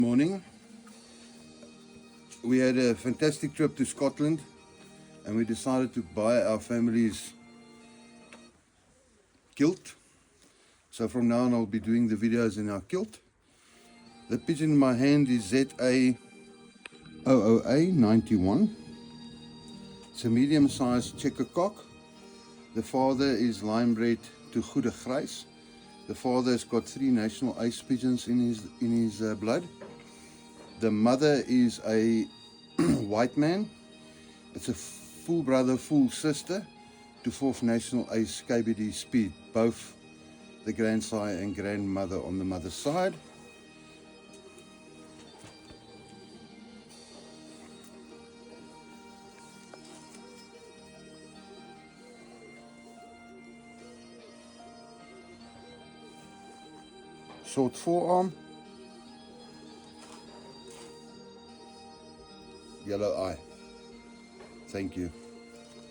Morning. We had a fantastic trip to Scotland and we decided to buy our family's kilt. So from now on I'll be doing the videos in our kilt. The pigeon in my hand is ZA00A91. It's a medium-sized checker cock. The father is line-bred to Goede Grys. The father has got 3 national ace pigeons in his blood. The mother is a white man. It's a full brother, full sister to 4th national ace KBD Speed, both the grandsire and grandmother on the mother's side. Short forearm, yellow eye. Thank you.